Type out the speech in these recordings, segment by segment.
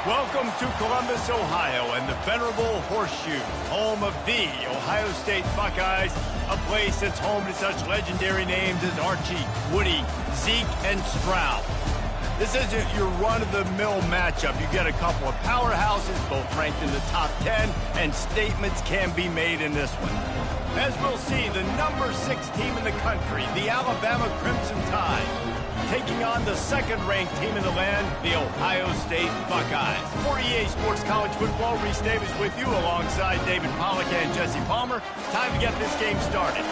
Welcome to Columbus, Ohio, and the venerable Horseshoe, home of the Ohio State Buckeyes, a place that's home to such legendary names as Archie, Woody, Zeke, and Stroud. This isn't your run-of-the-mill matchup. You get a couple of powerhouses, both ranked in the top 10, and statements can be made in this one. As we'll see, the number 6 team in the country, the Alabama Crimson Tide, taking on the second-ranked team in the land, the Ohio State Buckeyes. For EA Sports College Football, Reese Davis with you alongside David Pollack and Jesse Palmer. Time to get this game started.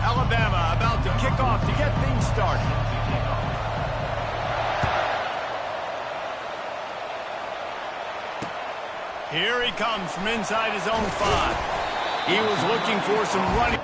Alabama about to kick off to get things started. Here he comes from inside his own 5. He was looking for some running.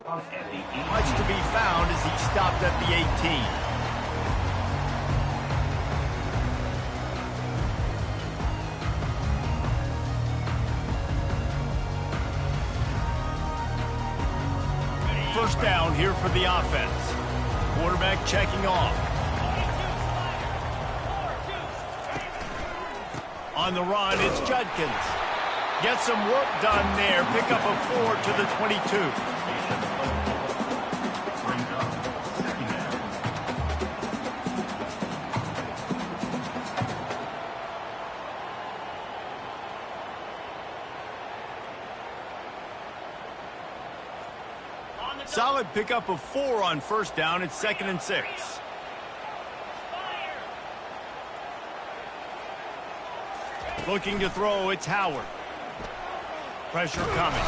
Much to be found as he stopped at the 18. First down here for the offense. Quarterback checking off. On the run, it's Judkins. Get some work done there. Pick up a 4 to the 22. Solid pickup of 4 on first down. It's 2nd and 6. Looking to throw, it's Howard. Pressure coming.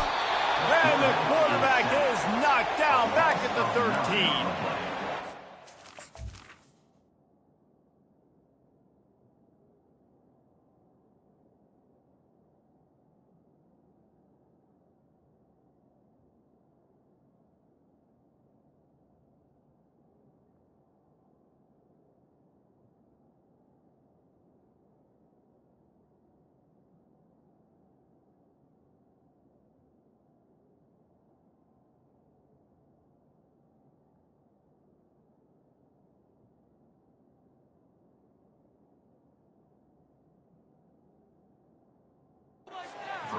And the quarterback is knocked down back at the 13.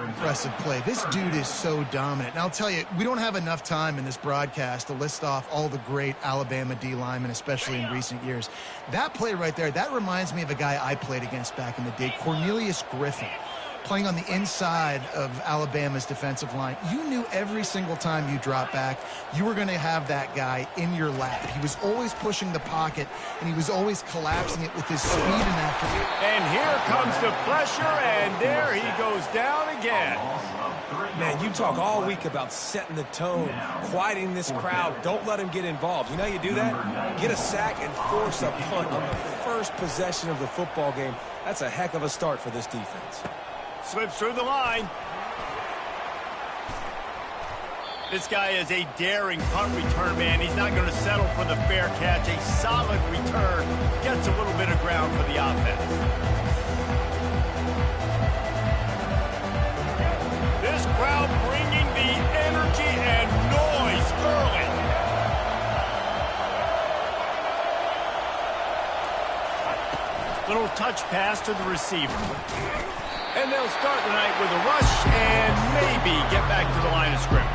Impressive play. This dude is so dominant. And I'll tell you, we don't have enough time in this broadcast to list off all the great Alabama D linemen, especially in recent years. That play right there, that reminds me of a guy I played against back in the day, Cornelius Griffin, playing on the inside of Alabama's defensive line. You knew every single time you dropped back, you were going to have that guy in your lap. He was always pushing the pocket, and he was always collapsing it with his speed and accuracy. And here comes the pressure, and there he goes down again. Man, you talk all week about setting the tone, quieting this crowd. Don't let him get involved. You know how you do that? Get a sack and force a punt on the first possession of the football game. That's a heck of a start for this defense. Slips through the line. This guy is a daring punt return man. He's not going to settle for the fair catch. A solid return gets a little bit of ground for the offense. This crowd bringing the energy and noise early. Little touch pass to the receiver. And they'll start the night with a rush and maybe get back to the line of scrimmage.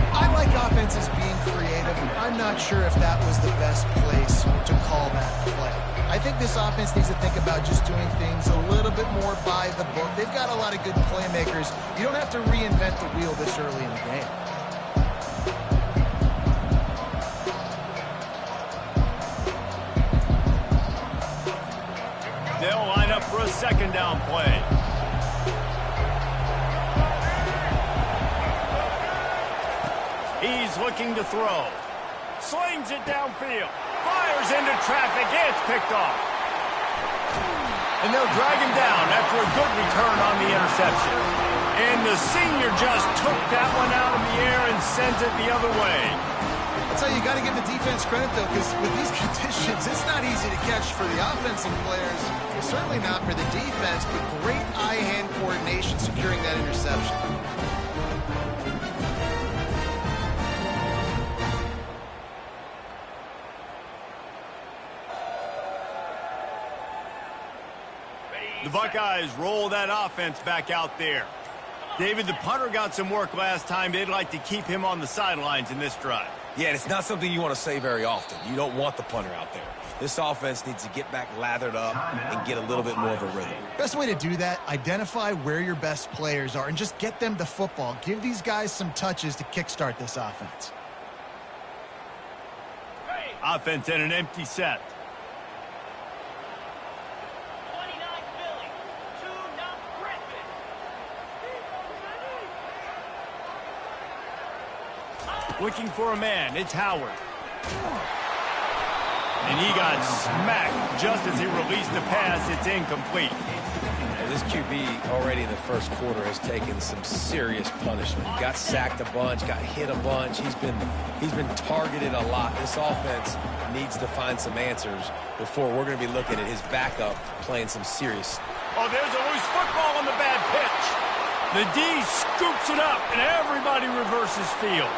I like offenses being creative. I'm not sure if that was the best place to call that play. I think this offense needs to think about just doing things a little bit more by the book. They've got a lot of good playmakers. You don't have to reinvent the wheel this early in the game. They'll line up for a second down play. He's looking to throw. Slings it downfield. Fires into traffic. It's picked off. And they'll drag him down after a good return on the interception. And the senior just took that one out of the air and sends it the other way. That's how you got to give the defense credit, though, because with these conditions, it's not easy to catch for the offensive players. Certainly not for the defense, but great eye-hand coordination securing that interception. The Buckeyes roll that offense back out there. David, the punter got some work last time. They'd like to keep him on the sidelines in this drive. Yeah, it's not something you want to say very often. You don't want the punter out there. This offense needs to get back lathered up and get a little bit more of a rhythm. Best way to do that, identify where your best players are and just get them the football. Give these guys some touches to kickstart this offense. Offense in an empty set. Looking for a man. It's Howard. And he got smacked just as he released the pass. It's incomplete. And this QB already in the first quarter has taken some serious punishment. Got sacked a bunch, got hit a bunch. He's been targeted a lot. This offense needs to find some answers before we're going to be looking at his backup playing some serious. Oh, there's a loose football on the bad pitch. The D scoops it up, and everybody reverses field.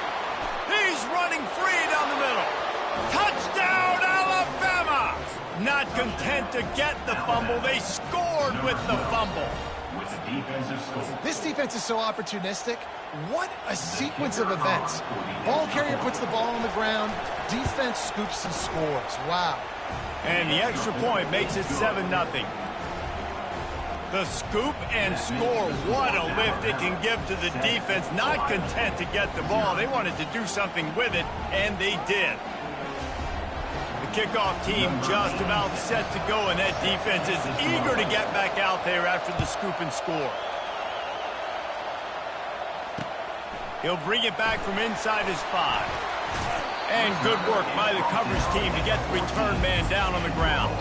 He's running free down the middle. Touchdown, Alabama! Not content to get the fumble, they scored with the fumble. This defense is so opportunistic. What a sequence of events. Ball carrier puts the ball on the ground. Defense scoops and scores. Wow. And the extra point makes it 7-0. The scoop and score, what a lift it can give to the defense. Not content to get the ball. They wanted to do something with it, and they did. The kickoff team just about set to go, and that defense is eager to get back out there after the scoop and score. He'll bring it back from inside his 5. And good work by the coverage team to get the return man down on the ground.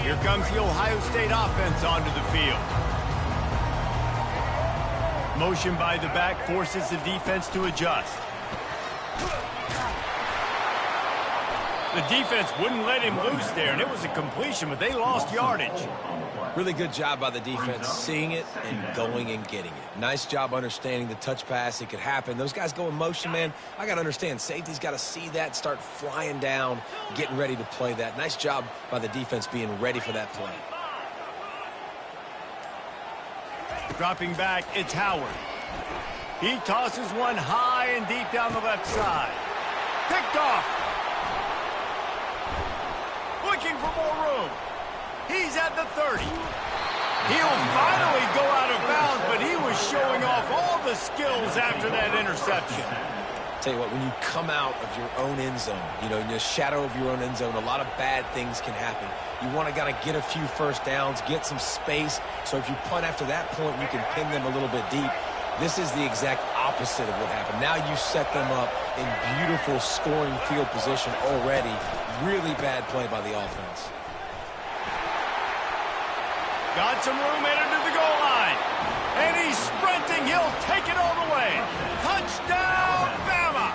Here comes the Ohio State offense onto the field. Motion by the back forces the defense to adjust. The defense wouldn't let him loose there, and it was a completion, but they lost yardage. Really good job by the defense seeing it and going and getting it. Nice job understanding the touch pass. It could happen. Those guys go in motion, man. I got to understand. Safety's got to see that, start flying down, getting ready to play that. Nice job by the defense being ready for that play. Dropping back, it's Howard. He tosses one high and deep down the left side. Picked off. Looking for more room. He's at the 30. He'll finally go out of bounds, but he was showing off all the skills after that interception. Tell you what, when you come out of your own end zone, you know, in the shadow of your own end zone, a lot of bad things can happen. You want to get a few first downs, get some space, so if you punt after that point, you can pin them a little bit deep. This is the exact opposite of what happened. Now you set them up in beautiful scoring field position already. Really bad play by the offense. Got some room headed to the goal line. And he's sprinting. He'll take it all the way. Touchdown, Bama!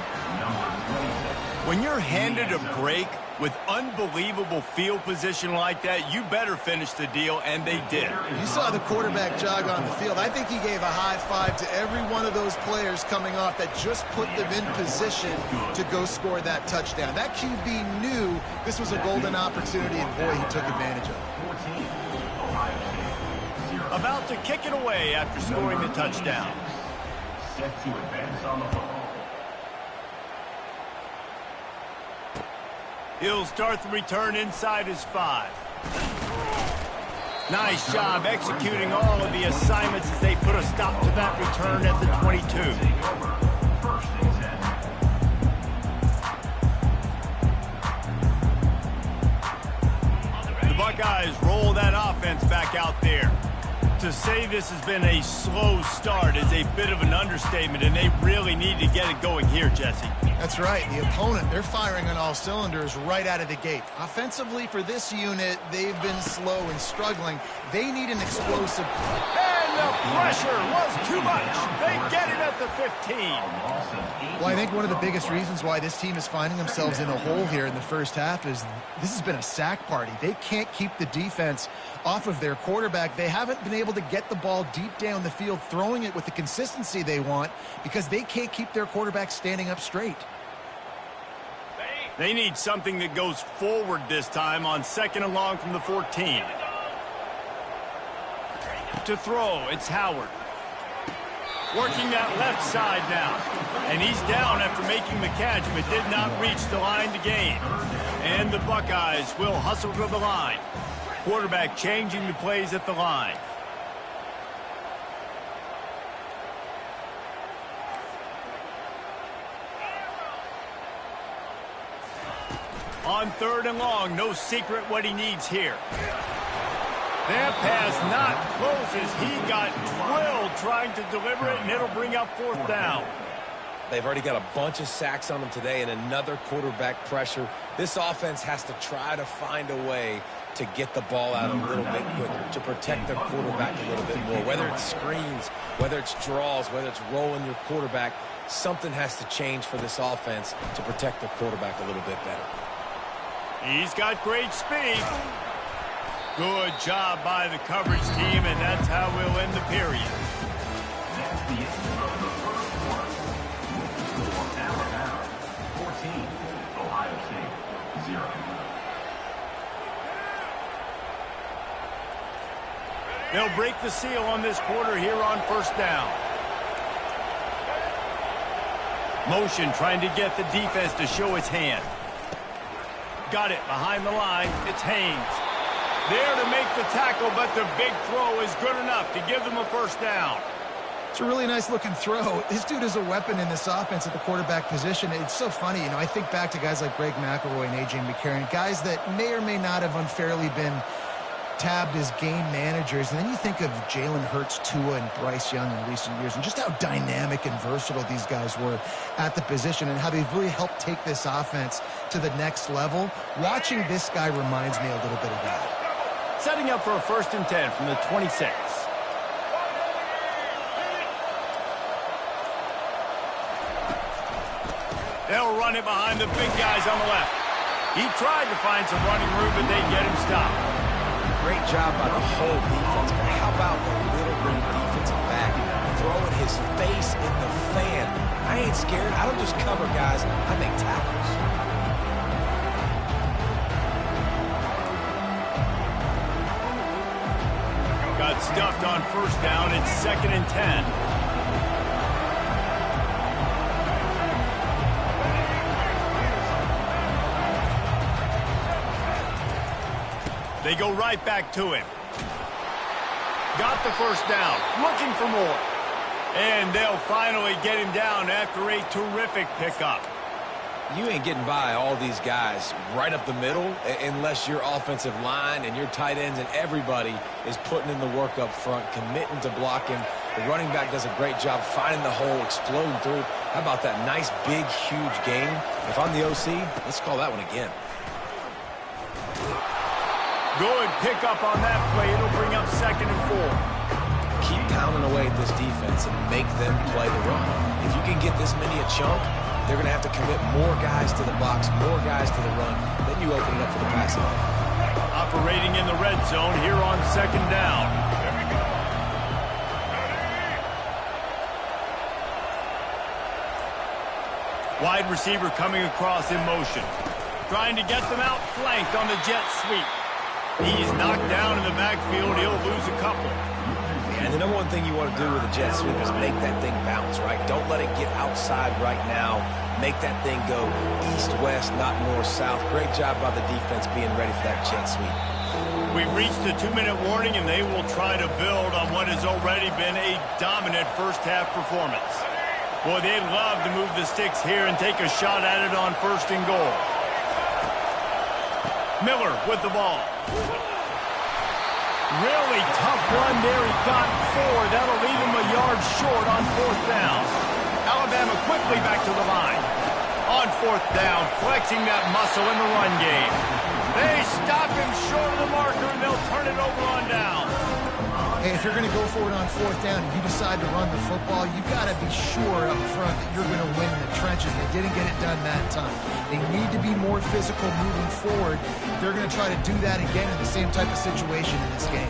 When you're handed a break with unbelievable field position like that, you better finish the deal, and they did. You saw the quarterback jog on the field. I think he gave a high five to every one of those players coming off that just put them in position to go score that touchdown. That QB knew this was a golden opportunity, and boy, he took advantage of it. About to kick it away after scoring the touchdown. Set to advance on the football. He'll start the return inside his 5. Nice job executing all of the assignments as they put a stop to that return at the 22. The Buckeyes roll that offense back out there. To say this has been a slow start is a bit of an understatement, and they really need to get it going here, Jesse. That's right. The opponent, they're firing on all cylinders right out of the gate. Offensively, for this unit, they've been slow and struggling. They need an explosive play. And the pressure was too much. They get it at the 15. Well, I think one of the biggest reasons why this team is finding themselves in a hole here in the first half is this has been a sack party. They can't keep the defense off of their quarterback. They haven't been able to get the ball deep down the field, throwing it with the consistency they want because they can't keep their quarterback standing up straight. They need something that goes forward this time on 2nd and long from the 14. To throw, it's Howard. Working that left side now. And he's down after making the catch, but did not reach the line to gain. And the Buckeyes will hustle to the line. Quarterback changing the plays at the line. On 3rd and long, no secret what he needs here. That pass not close as he got drilled trying to deliver it, and it'll bring up 4th down. They've already got a bunch of sacks on them today and another quarterback pressure. This offense has to try to find a way to get the ball out a little bit quicker, to protect their quarterback a little bit more. Whether it's screens, whether it's draws, whether it's rolling your quarterback, something has to change for this offense to protect their quarterback a little bit better. He's got great speed. Good job by the coverage team, and that's how we'll end the period. That's the end of the first quarter. Score Alabama 14, Ohio State 0. They'll break the seal on this quarter here on 1st down. Motion trying to get the defense to show its hand. Got it behind the line. It's Haynes. There to make the tackle, but the big throw is good enough to give them a 1st down. It's a really nice-looking throw. This dude is a weapon in this offense at the quarterback position. It's so funny, you know, I think back to guys like Greg McElroy and A.J. McCarron, guys that may or may not have unfairly been tabbed as game managers. And then you think of Jalen Hurts, Tua, and Bryce Young in recent years, and just how dynamic and versatile these guys were at the position and how they've really helped take this offense to the next level. Watching this guy reminds me a little bit of that. Setting up for a 1st and 10 from the 26. They'll run it behind the big guys on the left. He tried to find some running room, but they get him stopped. Great job by the whole defense, but how about the little green defensive back throwing his face in the fan? I ain't scared. I don't just cover guys. I make tackles. Got stuffed on 1st down. It's 2nd and 10. They go right back to him. Got the 1st down. Looking for more. And they'll finally get him down after a terrific pickup. You ain't getting by all these guys right up the middle unless your offensive line and your tight ends and everybody is putting in the work up front, committing to blocking The running back does a great job finding the hole, exploding through. How about that nice, big, huge gain? If I'm the OC, let's call that one again. Good pick up on that play. It'll bring up 2nd and 4. Keep pounding away at this defense and make them play the run. If you can get this many a chunk, they're going to have to commit more guys to the box, more guys to the run. Then you open it up for the passing. Operating in the red zone here on 2nd down. Wide receiver coming across in motion. Trying to get them out flanked on the jet sweep. He's knocked down in the backfield. He'll lose a couple. And the number one thing you want to do with a jet sweep is make that thing bounce, right? Don't let it get outside right now. Make that thing go east-west, not north-south. Great job by the defense being ready for that jet sweep. We've reached the 2-minute warning, and they will try to build on what has already been a dominant first-half performance. Boy, they'd love to move the sticks here and take a shot at it on 1st and goal. Miller with the ball. Really tough run there. He got 4. That'll leave him a yard short on 4th down. Alabama quickly back to the line. On 4th down, flexing that muscle in the run game. They stop him short of the marker, and they'll turn it over on down. Hey, if you're going to go for it on 4th down and you decide to run the football, you've got to be sure up front that you're going to win in the trenches. They didn't get it done that time. They need to be more physical moving forward. They're going to try to do that again in the same type of situation in this game.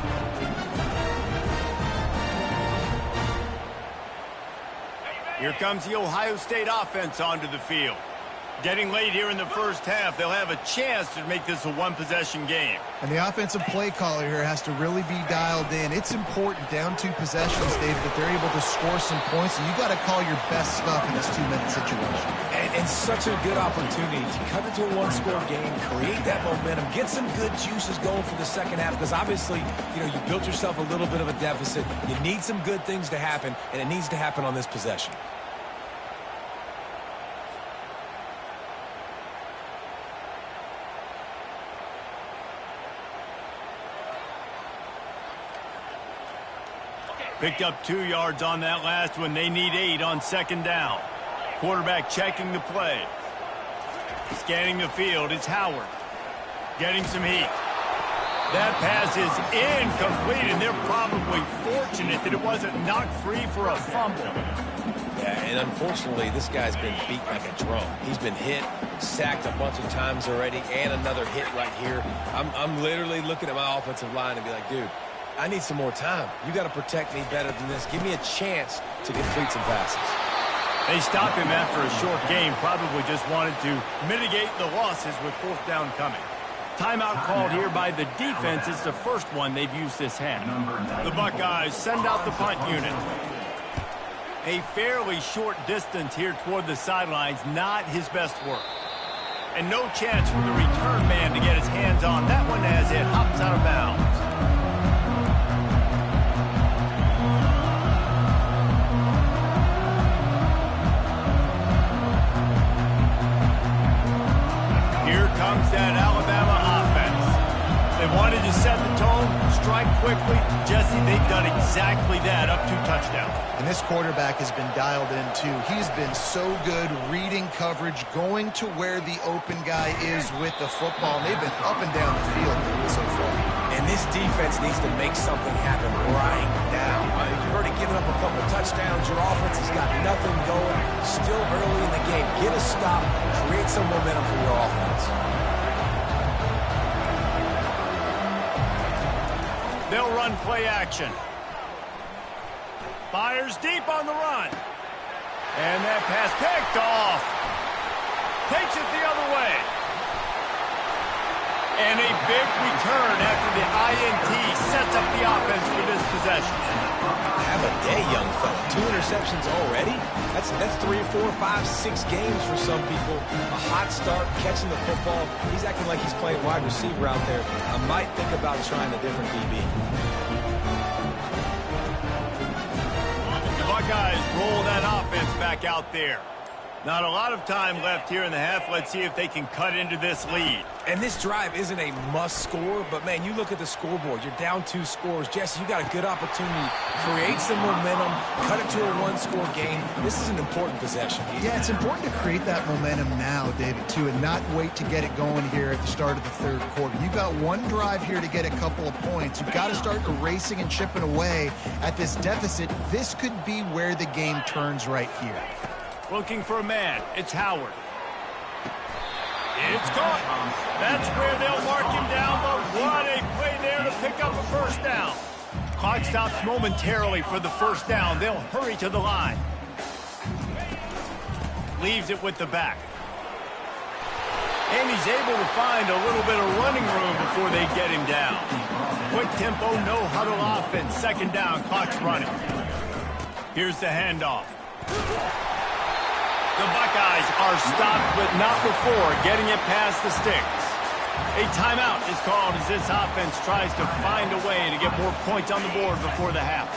Here comes the Ohio State offense onto the field. Getting late here in the first half, they'll have a chance to make this a one-possession game. And the offensive play caller here has to really be dialed in. It's important down 2 possessions, David, that they're able to score some points, and you got to call your best stuff in this 2-minute situation. And such a good opportunity to cut it to a 1-score game, create that momentum, get some good juices going for the second half, because obviously, you built yourself a little bit of a deficit. You need some good things to happen, and it needs to happen on this possession. Picked up 2 yards on that last one. They need 8 on 2nd down. Quarterback checking the play. Scanning the field. It's Howard. Getting some heat. That pass is incomplete, and they're probably fortunate that it wasn't knocked free for a fumble. Yeah, and unfortunately, this guy's been beat like a drum. He's been hit, sacked a bunch of times already, and another hit right here. I'm literally looking at my offensive line and be like, dude, I need some more time. You got to protect me better than this. Give me a chance to complete some passes. They stopped him after a short game. Probably just wanted to mitigate the losses with 4th down coming. Timeout called here by the defense. It's the first one they've used this half. The Buckeyes send out the punt unit. A fairly short distance here toward the sidelines. Not his best work. And no chance for the return man to get his hands on that one as it hops out of bounds. Comes that Alabama offense. They wanted to set the tone, strike quickly. Jesse, they've done exactly that, up 2 touchdowns. And this quarterback has been dialed in, too. He's been so good reading coverage, going to where the open guy is with the football. And they've been up and down the field so far. And this defense needs to make something happen right now. You've already given up a couple touchdowns. Your offense has got nothing going. Still early in the game. Get a stop. Create some momentum for your offense. They'll run play action. Fires deep on the run. And that pass picked off. Takes it the other way. And a big return after the INT sets up the offense for this possession. Have a day, young fella. 2 interceptions already? That's 3, 4, 5, 6 games for some people. A hot start, catching the football. He's acting like he's playing wide receiver out there. I might think about trying a different DB. The Buckeyes roll that offense back out there. Not a lot of time left here in the half. Let's see if they can cut into this lead. And this drive isn't a must score, but, man, you look at the scoreboard. You're down 2 scores. Jesse, you got a good opportunity to create some momentum, cut it to a 1-score game. This is an important possession. Yeah, it's important to create that momentum now, David, too, and not wait to get it going here at the start of the third quarter. You've got one drive here to get a couple of points. You've got to start erasing and chipping away at this deficit. This could be where the game turns right here. Looking for a man. It's Howard. It's caught. That's where they'll mark him down, but what a play there to pick up a first down. Clock stops momentarily for the first down. They'll hurry to the line. Leaves it with the back. And he's able to find a little bit of running room before they get him down. Quick tempo, no huddle offense. Second down, clock's running. Here's the handoff. The Buckeyes are stopped, but not before getting it past the sticks. A timeout is called as this offense tries to find a way to get more points on the board before the half.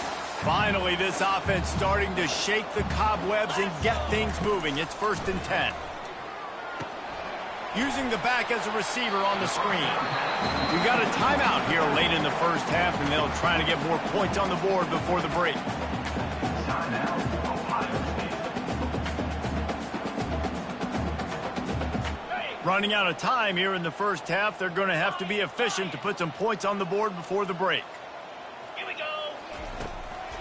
Finally, this offense starting to shake the cobwebs and get things moving. It's 1st and 10. Using the back as a receiver on the screen. We got a timeout here late in the first half, and they'll try to get more points on the board before the break. Running out of time here in the first half. They're going to have to be efficient to put some points on the board before the break. Here we go.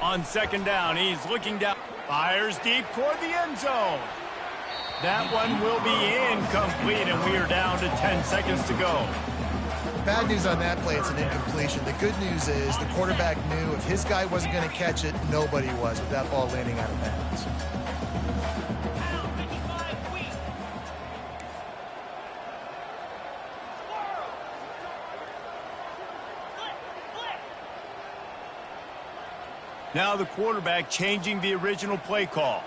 On second down, he's looking down. Fires deep toward the end zone. That one will be incomplete, and we are down to 10 seconds to go. Bad news on that play, it's an incompletion. The good news is the quarterback knew if his guy wasn't going to catch it, nobody was with that ball landing out of bounds. Now the quarterback changing the original play call.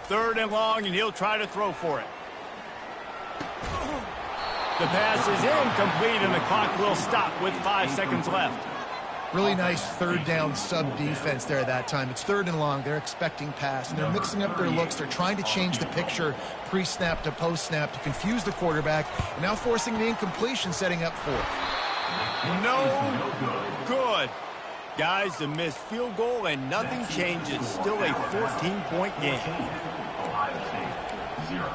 Third and long, and he'll try to throw for it. The pass is incomplete, and the clock will stop with 5 seconds left. Really nice third down sub-defense there that time. It's 3rd and long. They're expecting pass, and they're mixing up their looks. They're trying to change the picture pre-snap to post-snap to confuse the quarterback, and now forcing the incompletion, setting up 4th. No good. Guys, the missed field goal, and nothing changes. Still a 14-point game. Ohio State, 0.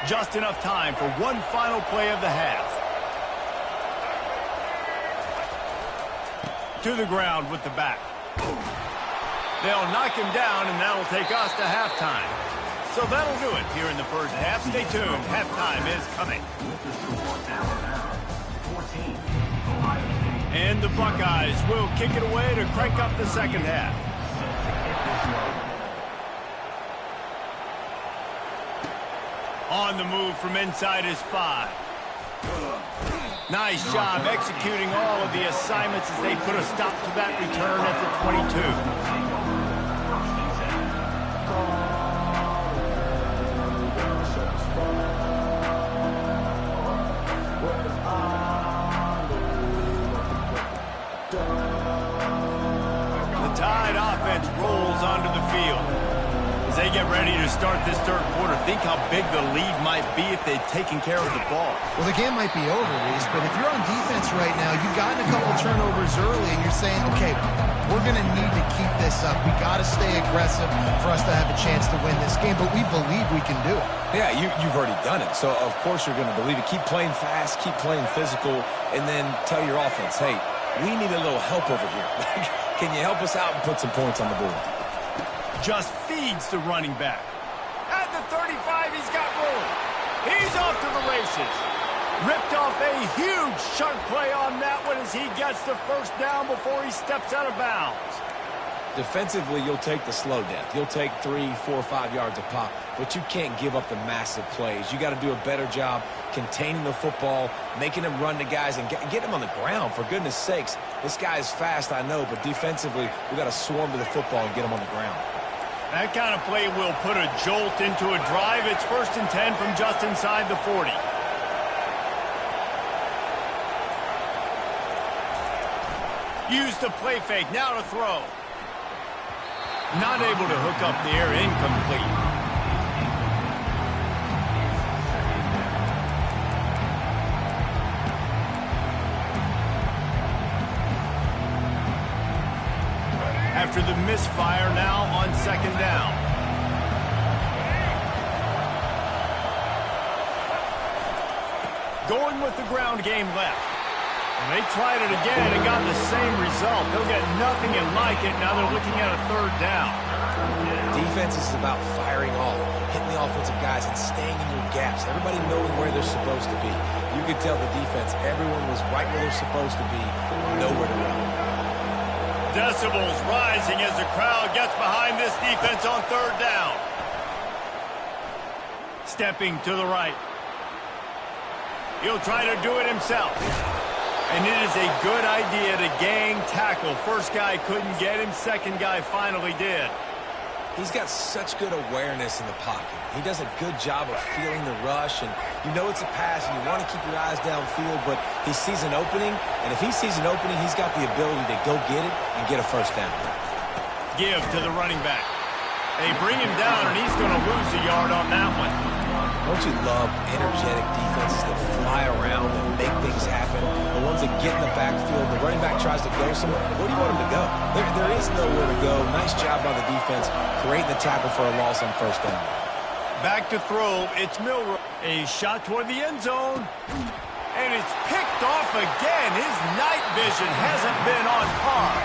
Just enough time for one final play of the half. To the ground with the back. They'll knock him down, and that'll take us to halftime. So that'll do it here in the first half. Stay tuned. Halftime is coming. And the Buckeyes will kick it away to crank up the second half. On the move from inside his 5. Nice job executing all of the assignments as they put a stop to that return at the 22. The Tide offense rolls onto the field. As they get ready to start this third quarter, think how big the lead might be if they'd taken care of the ball. Well, the game might be over, Reese, but if you're on defense right now, you've gotten a couple turnovers early, and you're saying, okay, we're going to need to keep this up. We got to stay aggressive for us to have a chance to win this game, but we believe we can do it. Yeah, you've already done it, so of course you're going to believe it. Keep playing fast, keep playing physical, and then tell your offense, hey, we need a little help over here. Can you help us out and put some points on the board? Just feeds the running back. At the 35, he's got room. He's off to the races. Ripped off a huge chunk play on that one as he gets the first down before he steps out of bounds. Defensively, you'll take the slow death. You'll take 3, 4, 5 yards a pop, but you can't give up the massive plays. You got to do a better job containing the football, making him run to guys, and get him on the ground, for goodness sakes. This guy is fast, I know, but defensively, we got to swarm to the football and get him on the ground. That kind of play will put a jolt into a drive. It's 1st and 10 from just inside the 40. Use the play fake. Now to throw. Not able to hook up there. Incomplete. After the misfire, now on 2nd down. Going with the ground game left. And they tried it again and got the same result. They'll get nothing and like it. Now they're looking at a 3rd down. Defense is about firing off, hitting the offensive guys, and staying in your gaps. Everybody knowing where they're supposed to be. You could tell the defense, everyone was right where they're supposed to be, nowhere to run. Decibels rising as the crowd gets behind this defense on 3rd down. Stepping to the right. He'll try to do it himself. And it is a good idea to gang tackle. First guy couldn't get him. Second guy finally did. He's got such good awareness in the pocket. He does a good job of feeling the rush, and you know it's a pass, and you want to keep your eyes downfield, but he sees an opening, and if he sees an opening, he's got the ability to go get it and get a 1st down. Give to the running back. They bring him down, and he's going to lose a yard on that one. Don't you love energetic defenses that fly around and make things happen? The ones that get in the backfield, the running back tries to go somewhere. Where do you want him to go? There is nowhere to go. Nice job by the defense creating the tackle for a loss on 1st down. Back to throw. It's Milroe. A shot toward the end zone. And it's picked off again. His night vision hasn't been on par.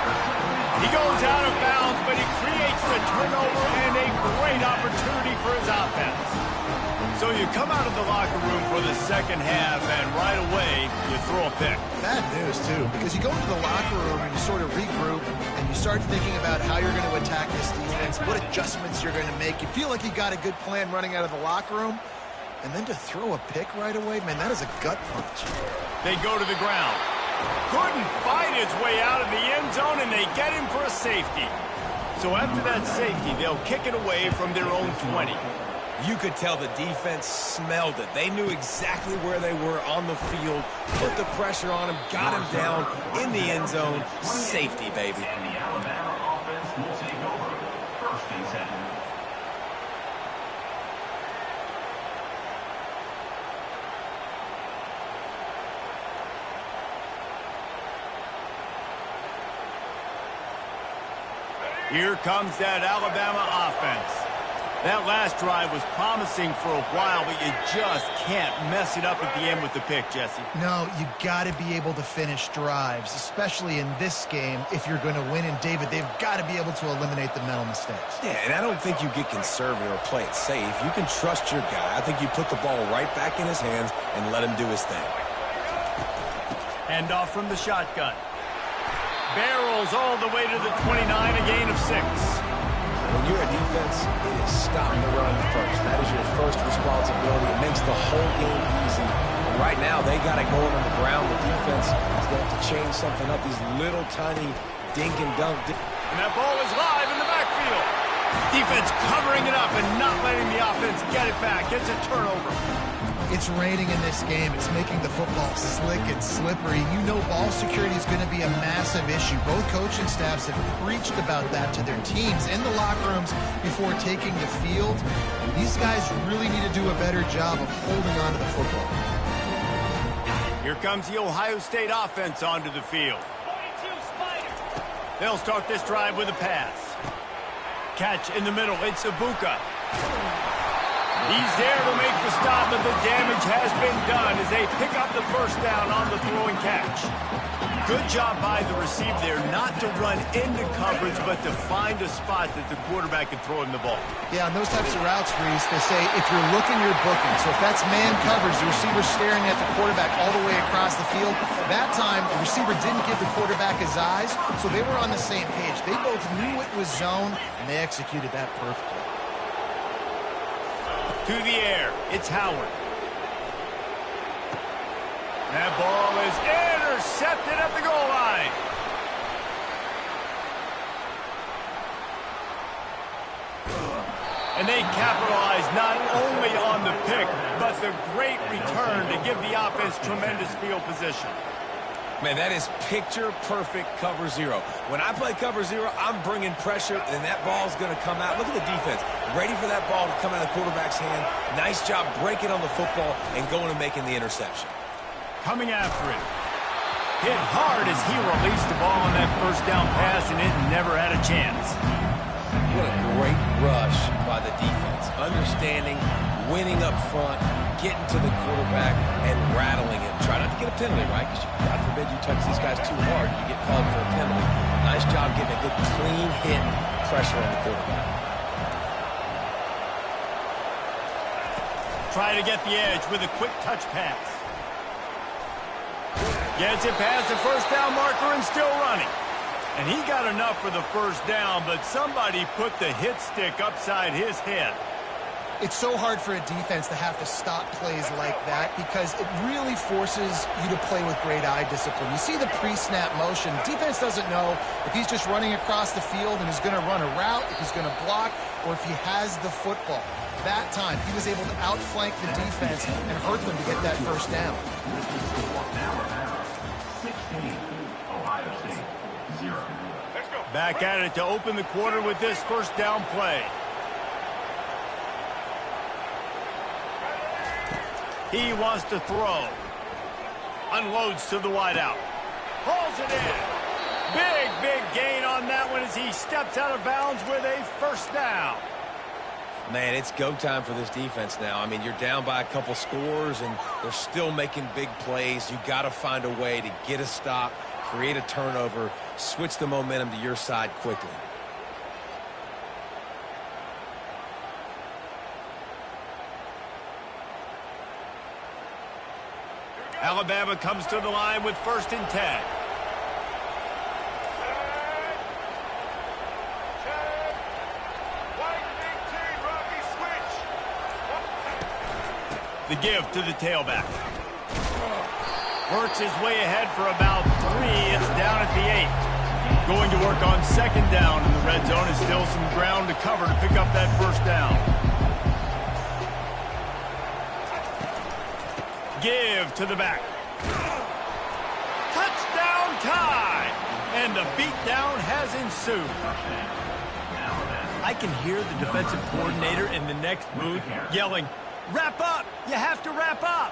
He goes out of bounds, but he creates the turnover and a great opportunity for his offense. So you come out of the locker room for the 2nd half, and right away, you throw a pick. Bad news, too, because you go into the locker room and you sort of regroup, and you start thinking about how you're going to attack this defense, what adjustments you're going to make. You feel like you got a good plan running out of the locker room, and then to throw a pick right away, man, that is a gut punch. They go to the ground. Couldn't fight his way out of the end zone, and they get him for a safety. So after that safety, they'll kick it away from their own 20. You could tell the defense smelled it. They knew exactly where they were on the field, put the pressure on him, got him down in the end zone. Safety, baby. And the Alabama offense will take over. 1st and 10. Here comes that Alabama offense. That last drive was promising for a while, but you just can't mess it up at the end with the pick, Jesse. No, you got to be able to finish drives, especially in this game if you're going to win. And, David, they've got to be able to eliminate the mental mistakes. Yeah, and I don't think you get conservative or play it safe. You can trust your guy. I think you put the ball right back in his hands and let him do his thing. Hand off from the shotgun. Barrels all the way to the 29, a gain of 6. When you're a defense, it is stopping the run first. That is your first responsibility. It makes the whole game easy. And right now, they got it going on the ground. The defense is going to have to change something up. These little tiny dink and dunk. And that ball is live in the backfield. Defense covering it up and not letting the offense get it back. Gets a turnover. It's raining in this game. It's making the football slick and slippery. You know ball security is going to be a massive issue. Both coaching staffs have preached about that to their teams in the locker rooms before taking the field. These guys really need to do a better job of holding on to the football. Here comes the Ohio State offense onto the field. They'll start this drive with a pass. Catch in the middle. It's Ibuka. He's there to make the stop, but the damage has been done as they pick up the 1st down on the throw and catch. Good job by the receiver there not to run into coverage, but to find a spot that the quarterback can throw him the ball. Yeah, on those types of routes, Reese, they say if you're looking, you're booking. So if that's man coverage, the receiver's staring at the quarterback all the way across the field. That time, the receiver didn't give the quarterback his eyes, so they were on the same page. They both knew it was zone, and they executed that perfectly. To the air, it's Howard. That ball is intercepted at the goal line. And they capitalize not only on the pick, but the great return to give the offense tremendous field position. Man, that is picture-perfect cover zero. When I play cover zero, I'm bringing pressure, and that ball's going to come out. Look at the defense. Ready for that ball to come out of the quarterback's hand. Nice job breaking on the football and going and making the interception. Coming after it. Hit hard as he released the ball on that first down pass, and it never had a chance. What a great rush by the defense. Understanding, winning up front, getting to the quarterback, and rattling him. Try not to get a penalty, right? Because God forbid you touch these guys too hard, you get called for a penalty. Nice job getting a good clean hit, pressure on the quarterback. Try to get the edge with a quick touch pass. Gets it past the first down marker and still running. And he got enough for the first down, but somebody put the hit stick upside his head. It's so hard for a defense to have to stop plays like that because it really forces you to play with great eye discipline. You see the pre-snap motion. Defense doesn't know if he's just running across the field and is going to run a route, if he's going to block, or if he has the football. That time, he was able to outflank the defense and hurt them to get that first down. Back at it to open the quarter with this first down play. He wants to throw. Unloads to the wideout. Hauls it in. Big gain on that one as he steps out of bounds with a first down. Man, it's go time for this defense now. I mean, you're down by a couple scores, and they're still making big plays. You got to find a way to get a stop, create a turnover, switch the momentum to your side quickly. Alabama comes to the line with 1st and 10. The give to the tailback. Works his way ahead for about 3. It's down at the 8. Going to work on 2nd down in the red zone. And still some ground to cover to pick up that first down. Give to the back. Touchdown time! And the beatdown has ensued. I can hear the defensive coordinator in the next booth yelling, "Wrap up! You have to wrap up!"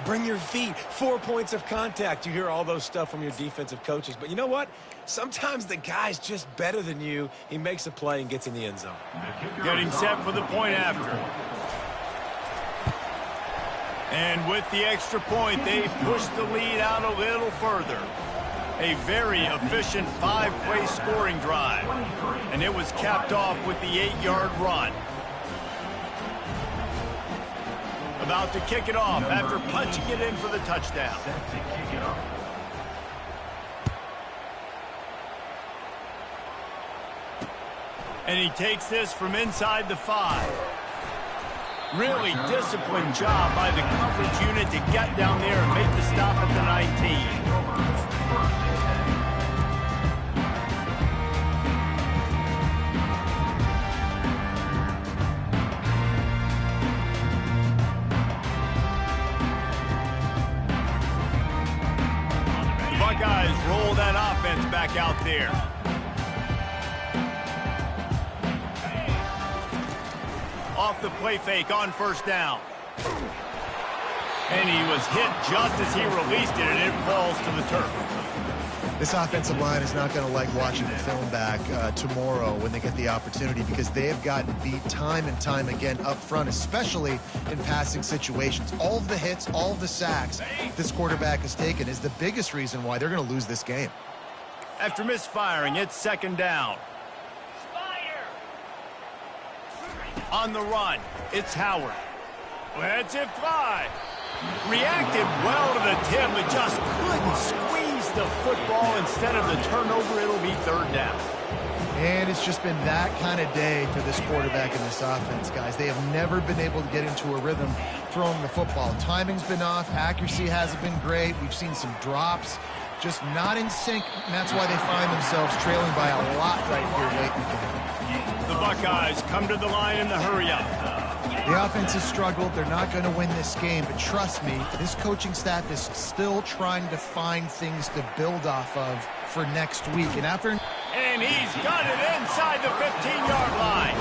Bring your feet. 4 points of contact. You hear all those stuff from your defensive coaches. But you know what? Sometimes the guy's just better than you. He makes a play and gets in the end zone. Getting set for the point after. And with the extra point, they push the lead out a little further. A very efficient 5-play scoring drive. And it was capped off with the 8-yard run. About to kick it off after punching it in for the touchdown. And he takes this from inside the 5. Really disciplined job by the coverage unit to get down there and make the stop at the 19. Buckeyes roll that offense back out there. Off the play fake on 1st down. And he was hit just as he released it, and it falls to the turf. This offensive line is not going to like watching the film back tomorrow when they get the opportunity because they have gotten beat time and time again up front, especially in passing situations. All of the hits, all of the sacks this quarterback has taken is the biggest reason why they're going to lose this game. After misfiring, it's 2nd down. On the run, it's Howard. Lets it fly. Reacted well to the tip, but just couldn't squeeze the football. Instead of the turnover, it'll be 3rd down. And it's just been that kind of day for this quarterback and this offense, guys. They have never been able to get into a rhythm throwing the football. Timing's been off. Accuracy hasn't been great. We've seen some drops. just not in sync, and that's why they find themselves trailing by a lot right here late in the game. The Buckeyes come to the line in the hurry-up. The offense has struggled. They're not going to win this game, but trust me, this coaching staff is still trying to find things to build off of for next week. And he's got it inside the 15-yard line.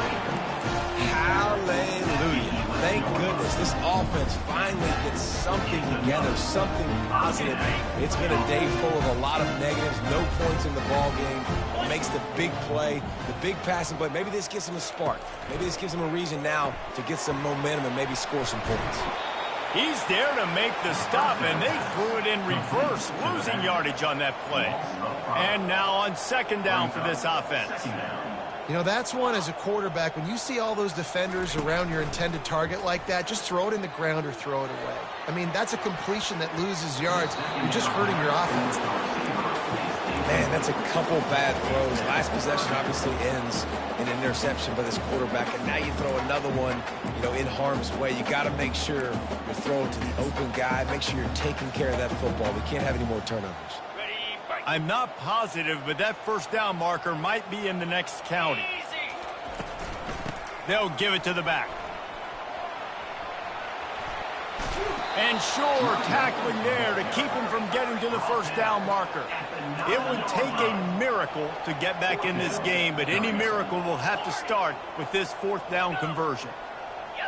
Hallelujah. Thank goodness this offense finally gets something together, something positive. It's been a day full of a lot of negatives, no points in the ball game. Makes the big play, the big passing play. Maybe this gives him a spark. Maybe this gives him a reason now to get some momentum and maybe score some points. He's there to make the stop, and they threw it in reverse, losing yardage on that play. And now on second down for this offense. You know, that's one as a quarterback. When you see all those defenders around your intended target like that, just throw it in the ground or throw it away. I mean, that's a completion that loses yards. You're just hurting your offense. Man, that's a couple bad throws. Last possession obviously ends in an interception by this quarterback, and now you throw another one, you know, in harm's way. You got to make sure you're throwing to the open guy. Make sure you're taking care of that football. We can't have any more turnovers. I'm not positive, but that first down marker might be in the next county. They'll give it to the back. And sure, tackling there to keep him from getting to the first down marker. It would take a miracle to get back in this game, but any miracle will have to start with this fourth down conversion.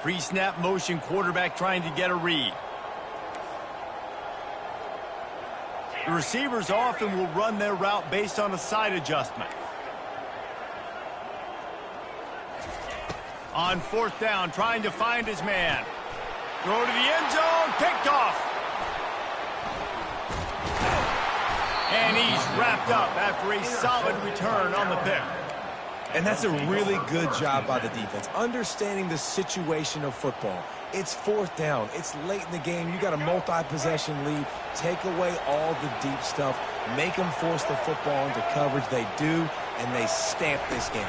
Pre-snap motion, quarterback trying to get a read. The receivers often will run their route based on a side adjustment. On fourth down, trying to find his man. Throw to the end zone, picked off. And he's wrapped up after a solid return on the pick. And that's a really good job by the defense, understanding the situation of football. It's fourth down. It's late in the game. You got a multi-possession lead. Take away all the deep stuff. Make them force the football into coverage. They do, and they stamp this game.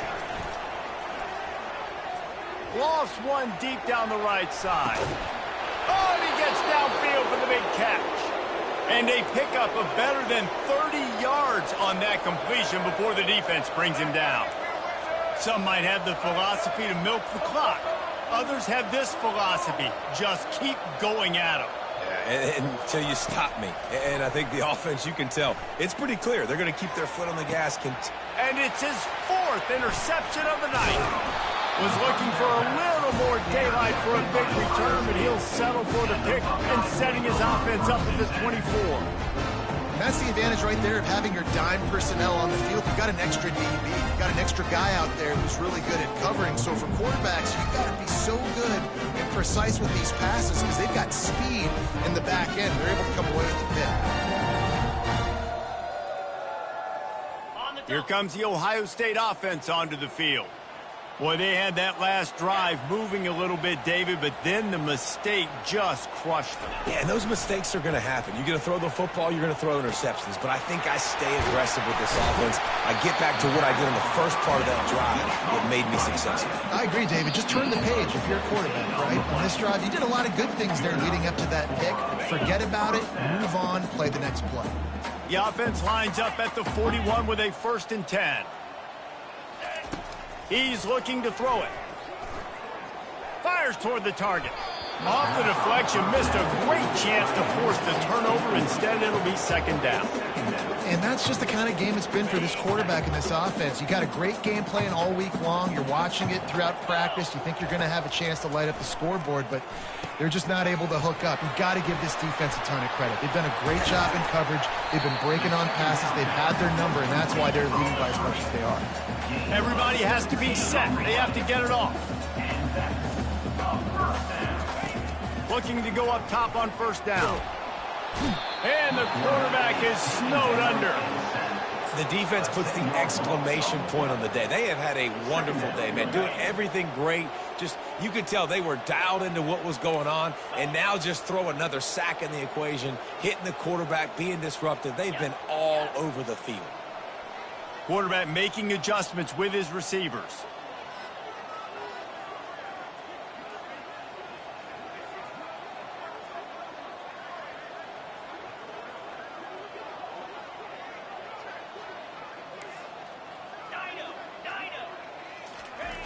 Lost one deep down the right side. Oh, and he gets downfield for the big catch. And a pickup of better than 30 yards on that completion before the defense brings him down. Some might have the philosophy to milk the clock. Others have this philosophy, just keep going at them. Yeah, until you stop me. And I think the offense, you can tell, it's pretty clear. They're going to keep their foot on the gas. And it's his fourth interception of the night. Was looking for a little more daylight for a big return, but he'll settle for the pick and setting his offense up at the 24. That's the advantage right there of having your dime personnel on the field. You've got an extra DB. You've got an extra guy out there who's really good at covering. So for quarterbacks, you've got to be so good and precise with these passes because they've got speed in the back end. They're able to come away with the pick. Here comes the Ohio State offense onto the field. Boy, they had that last drive moving a little bit, David, but then the mistake just crushed them. Yeah, and those mistakes are going to happen. You're going to throw the football, you're going to throw interceptions. But I think I stay aggressive with this offense. I get back to what I did in the first part of that drive that made me successful. I agree, David. Just turn the page if you're a quarterback, right? On this drive, you did a lot of good things there leading up to that pick. Forget about it, move on, play the next play. The offense lines up at the 41 with a 1st and 10. He's looking to throw it. Fires toward the target. Off the deflection, missed a great chance to force the turnover. Instead, it'll be second down. And that's just the kind of game it's been for this quarterback in this offense. You got a great game plan all week long. You're watching it throughout practice. You think you're going to have a chance to light up the scoreboard, but they're just not able to hook up. You've got to give this defense a ton of credit. They've done a great job in coverage. They've been breaking on passes. They've had their number, and that's why they're leading by as much as they are. Everybody has to be set. They have to get it off. Looking to go up top on first down. And the quarterback is snowed under. The defense puts the exclamation point on the day. They have had a wonderful day, man. Doing everything great. Just, you could tell they were dialed into what was going on. And now just throw another sack in the equation. Hitting the quarterback, being disruptive. They've been all over the field. Quarterback making adjustments with his receivers.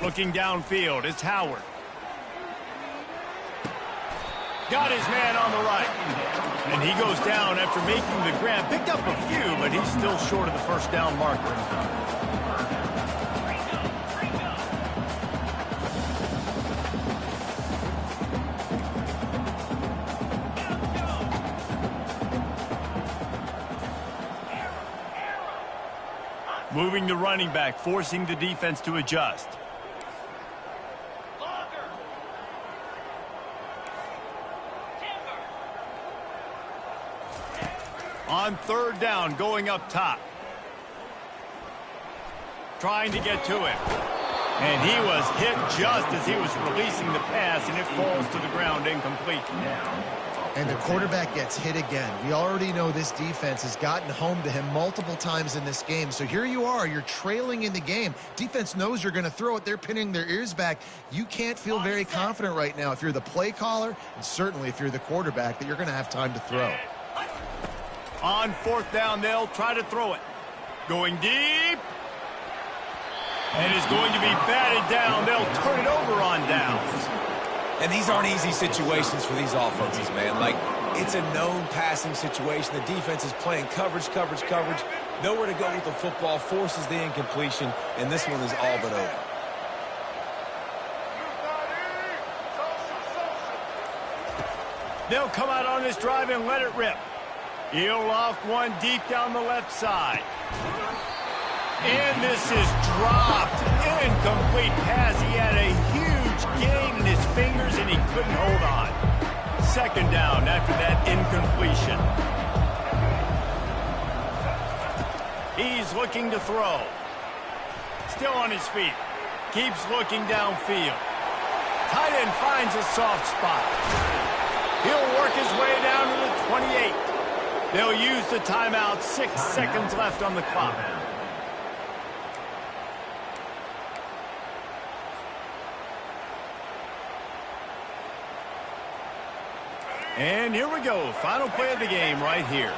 Looking downfield, it's Howard. Got his man on the right. And he goes down after making the grab. Picked up a few, but he's still short of the first down marker. Moving the running back, forcing the defense to adjust. On third down, going up top. Trying to get to him. And he was hit just as he was releasing the pass, and it falls to the ground incomplete. And the quarterback gets hit again. We already know this defense has gotten home to him multiple times in this game. So here you are, you're trailing in the game. Defense knows you're going to throw it. They're pinning their ears back. You can't feel very confident right now if you're the play caller, and certainly if you're the quarterback, that you're going to have time to throw. On fourth down, they'll try to throw it. Going deep. And is going to be batted down. They'll turn it over on downs. And these aren't easy situations for these offenses, man. Like, it's a known passing situation. The defense is playing coverage. Nowhere to go with the football, forces the incompletion, and this one is all but over. They'll come out on this drive and let it rip. He'll loft one deep down the left side. And this is dropped. Incomplete pass. He had a huge gain in his fingers, and he couldn't hold on. Second down after that incompletion. He's looking to throw. Still on his feet. Keeps looking downfield. Tight end finds a soft spot. He'll work his way down to the 28. They'll use the timeout. 6 seconds left on the clock. And here we go. Final play of the game right here.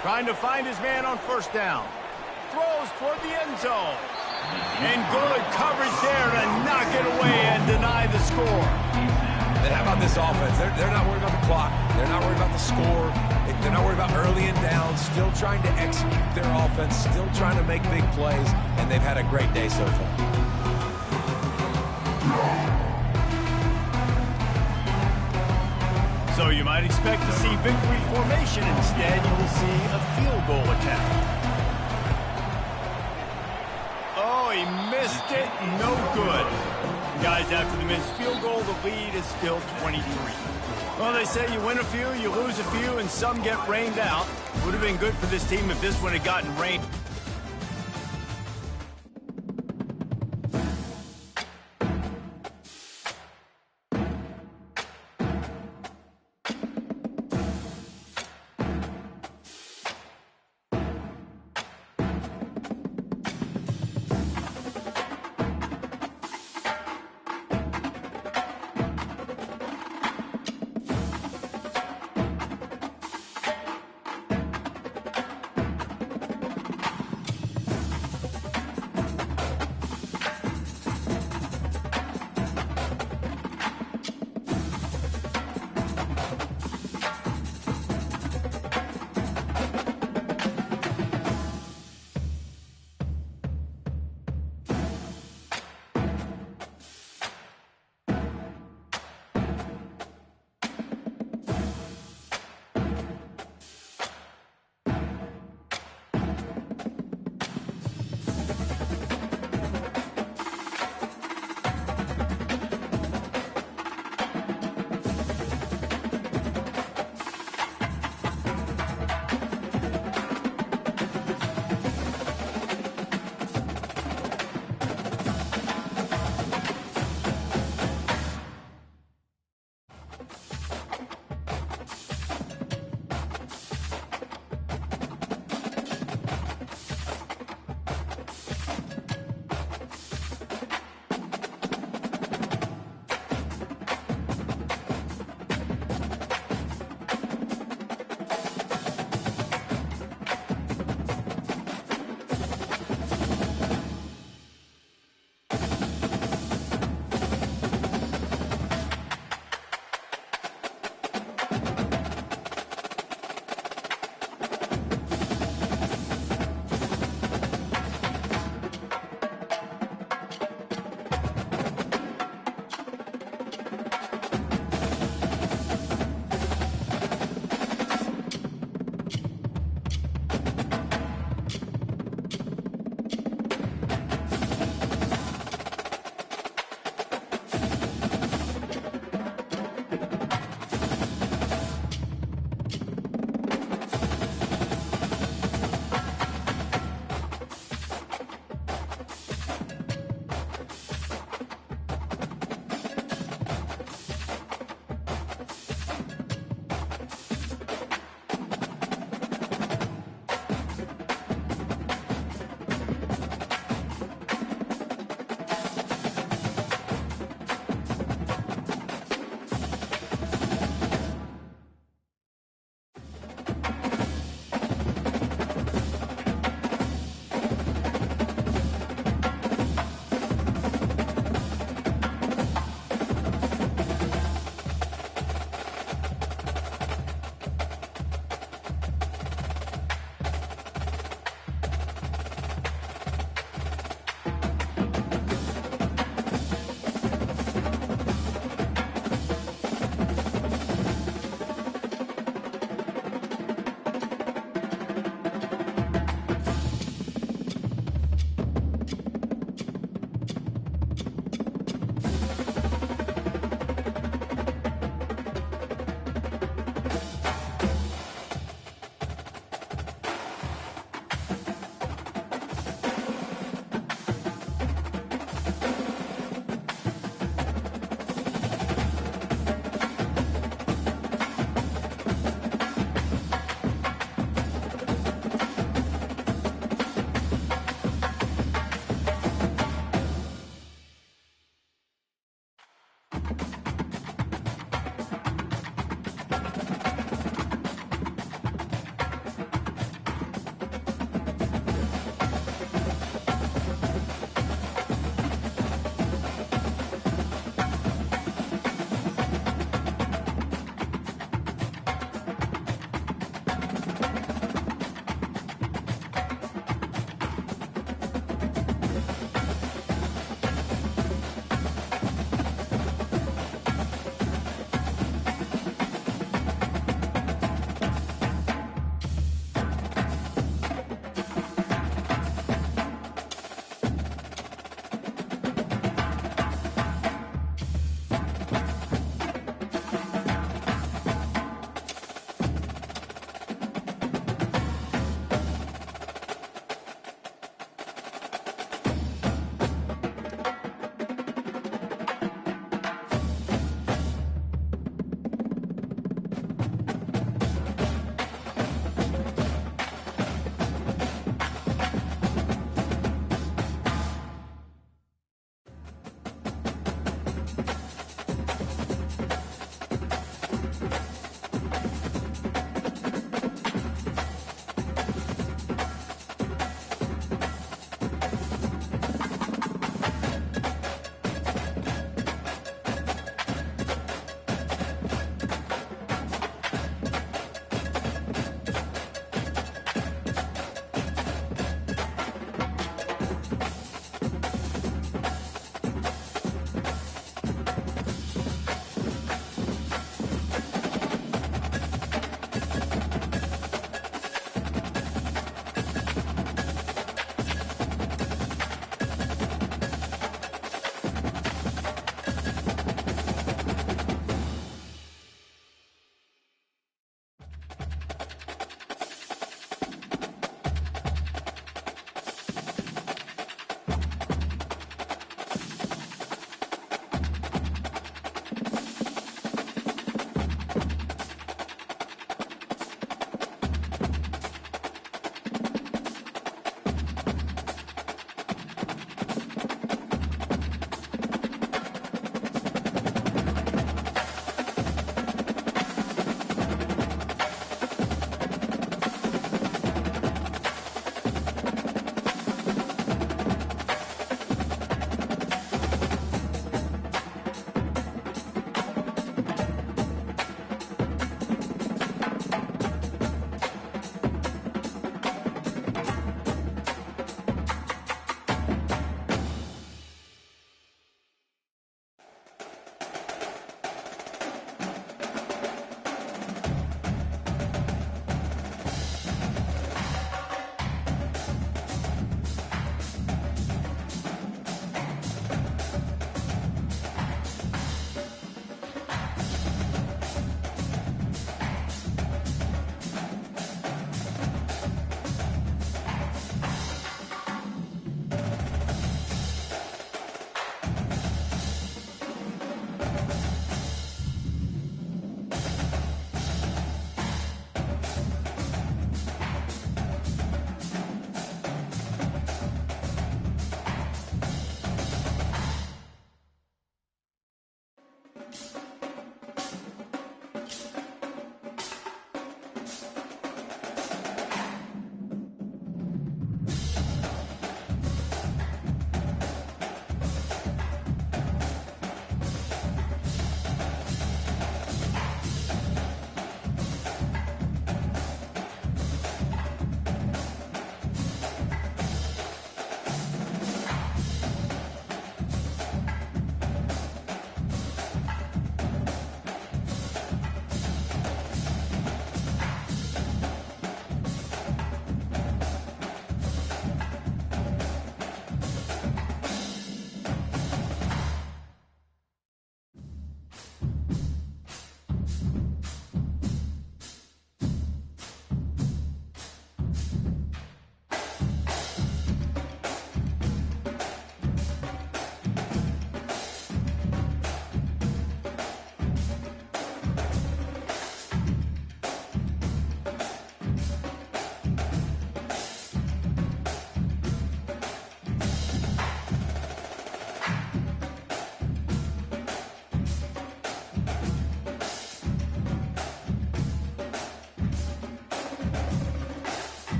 Trying to find his man on first down. Throws toward the end zone. And good coverage there to knock it away and deny the score. And how about this offense? They're not worried about the clock. They're not worried about the score. They're not worried about early and down. Still trying to execute their offense. Still trying to make big plays. And they've had a great day so far. So you might expect to see victory formation. Instead, you will see a field goal attempt. Oh, he missed it. No good. Guys, after the missed field goal, the lead is still 23. Well, they say you win a few, you lose a few, and some get rained out. Would have been good for this team if this one had gotten rained.